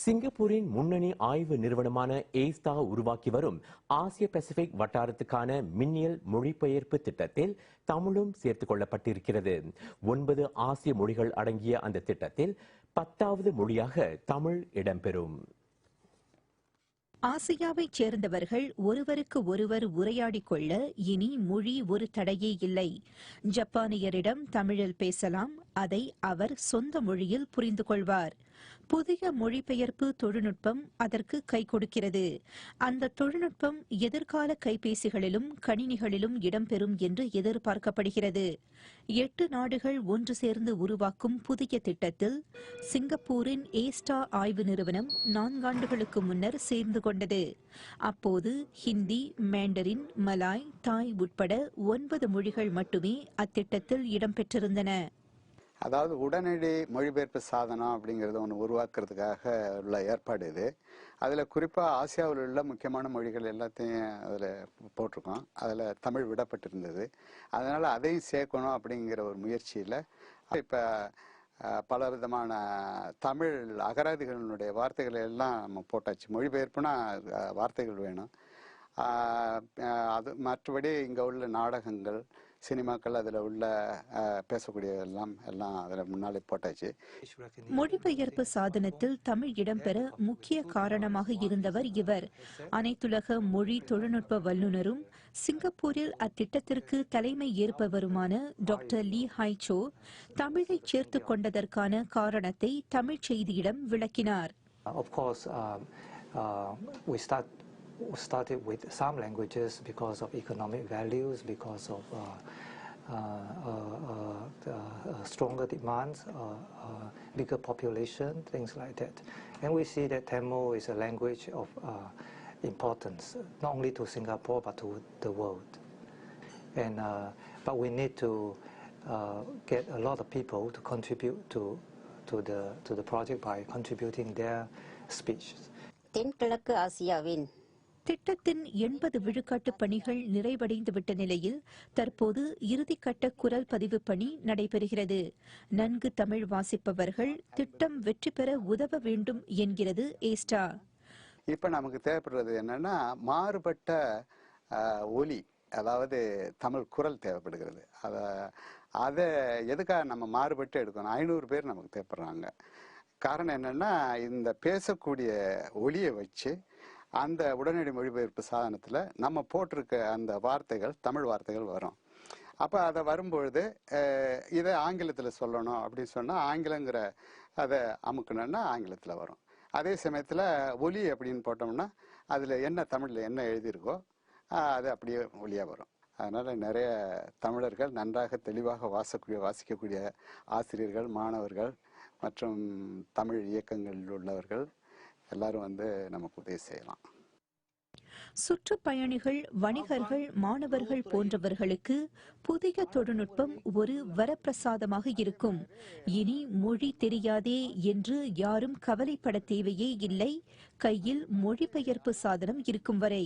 சிங்கப்பூரின் முன்னணி ஆய்வு நிறுவனமான ஏஸ்தா உருவாக்கி வரும் ஆசிய பசிபிக் வட்டாரத்துக்கான மின்னியல் மொழிபெயர்ப்பு திட்டத்தில் தமிழும் சேர்த்துக் கொள்ளப்பட்டிருக்கிறது. 9 ஆசிய மொழிகள் அடங்கிய அந்த திட்டத்தில் 10வது மொழியாக தமிழ் இடம்பெறும். ஆசியாவைச் சேர்ந்தவர்கள் ஒருவருக்கு ஒருவர் உரையாடிக் கொள்ள இனி மொழி ஒரு தடையே இல்லை. ஜப்பானியரிடம் தமிழில் பேசலாம், அதை அவர் சொந்த மொழியில் புரிந்து கொள்வார். புதிய மொழிபெயர்ப்பு தொழில்நுட்பம் அதற்கு கை கொடுக்கிறது. அந்த தொழில்நுட்பம் எதிர்கால கைபேசிகளிலும் கணினிகளிலும் இடம்பெறும் என்று எதிர்பார்க்கப்படுகிறது. 8 நாடுகள் ஒன்று சேர்ந்து உருவாக்கும் புதிய திட்டத்தில் சிங்கப்பூரின் ஏஸ்டா ஆய்வு நிறுவனம் 4 ஆண்டுகளுக்கு முன்னர் சேர்ந்து கொண்டது. அப்போது ஹிந்தி, மேண்டரின், மலாய், தாய் உட்பட 9 மொழிகள் மட்டுமே அத்திட்டத்தில் இடம்பெற்றிருந்தன. அதாவது உடனடி மொழிபெயர்ப்பு சாதனம் அப்படிங்கிறத ஒன்று உருவாக்குறதுக்காக உள்ள ஏற்பாடு இது. அதில் குறிப்பாக ஆசியாவில் உள்ள முக்கியமான மொழிகள் எல்லாத்தையும் அதில் போட்டிருக்கோம். அதில் தமிழ் விடப்பட்டிருந்தது. அதனால் அதையும் சேர்க்கணும் அப்படிங்கிற ஒரு முயற்சியில் இப்போ பல விதமான தமிழ் அகராதிகளினுடைய வார்த்தைகளை எல்லாம் நம்ம போட்டாச்சு. மொழிபெயர்ப்புனா வார்த்தைகள் வேணும். அது மற்றபடி இங்கே உள்ள நாடகங்கள், சினிமாக்கள், அதில் உள்ள பேசக்கூடிய எல்லாம் அதில் முன்னாலே போட்டாச்சு. மொழிபெயர்ப்பு சாதனத்தில் தமிழ் இடம்பெற முக்கிய காரணமாக இருந்தவர் இவர். அனைத்துலக மொழி தொழில்நுட்ப வல்லுநரும் சிங்கப்பூரில் அத்திட்டத்திற்கு தலைமை ஏற்பவருமான டாக்டர் லீ ஹாய் சோ தமிழை சேர்த்துக் கொண்டதற்கான காரணத்தை தமிழ் செய்தியிடம் விளக்கினார். We started with some languages because of economic values, because of stronger demands, bigger population, things like that. And we see that Tamil is a language of importance, not only to Singapore but to the world. And but we need to get a lot of people to contribute to the project by contributing their speech. தென்கிழக்கு ஆசியாவின் திட்டத்தின் 80 விழுக்காட்டு பணிகள் நிறைவடைந்துவிட்ட நிலையில் தற்போது இறுதிக்கட்ட குரல் பதிவு பணி நடைபெறுகிறது. நன்கு தமிழ் வாசிப்பவர்கள் திட்டம் வெற்றி பெற உதவ வேண்டும் என்கிறது ஏஸ்டா. இப்ப நமக்கு தேவைப்படுறது என்னன்னா மாறுபட்ட ஒலி, அதாவது தமிழ் குரல் தேவைப்படுகிறது. அதை எதுக்காக நம்ம மாறுபட்டு எடுக்கணும்? 500 பேர் நமக்கு தேவைப்படுறாங்க. காரணம் என்னன்னா இந்த பேசக்கூடிய ஒலியை வச்சு அந்த உடனடி மொழிபெயர்ப்பு சாதனத்தில் நம்ம போட்டிருக்க அந்த வார்த்தைகள் தமிழ் வார்த்தைகள் வரும். அப்போ அதை வரும்பொழுது இதை ஆங்கிலத்தில் சொல்லணும் அப்படின்னு சொன்னால் ஆங்கிலங்கிற அதை அமுக்கணுன்னா ஆங்கிலத்தில் வரும். அதே சமயத்தில் ஒலி அப்படின்னு போட்டோம்னா அதில் என்ன தமிழில் என்ன எழுதியிருக்கோ அது அப்படியே ஒலியாக வரும். அதனால் நிறைய தமிழர்கள் நன்றாக தெளிவாக வாசிக்கக்கூடிய ஆசிரியர்கள், மாணவர்கள் மற்றும் தமிழ் இயக்கங்களில் உள்ளவர்கள் எல்லாரும் நமக்கு உதவி செய்யலாம். சுற்றுப்பயணிகள், வணிகர்கள், மாணவர்கள் போன்றவர்களுக்கு புதிய தொழில்நுட்பம் ஒரு வரப்பிரசாதமாக இருக்கும். இனி மொழி தெரியாதே என்று யாரும் கவலைப்பட தேவையே இல்லை. கையில் மொழிபெயர்ப்பு சாதனம் இருக்கும் வரை.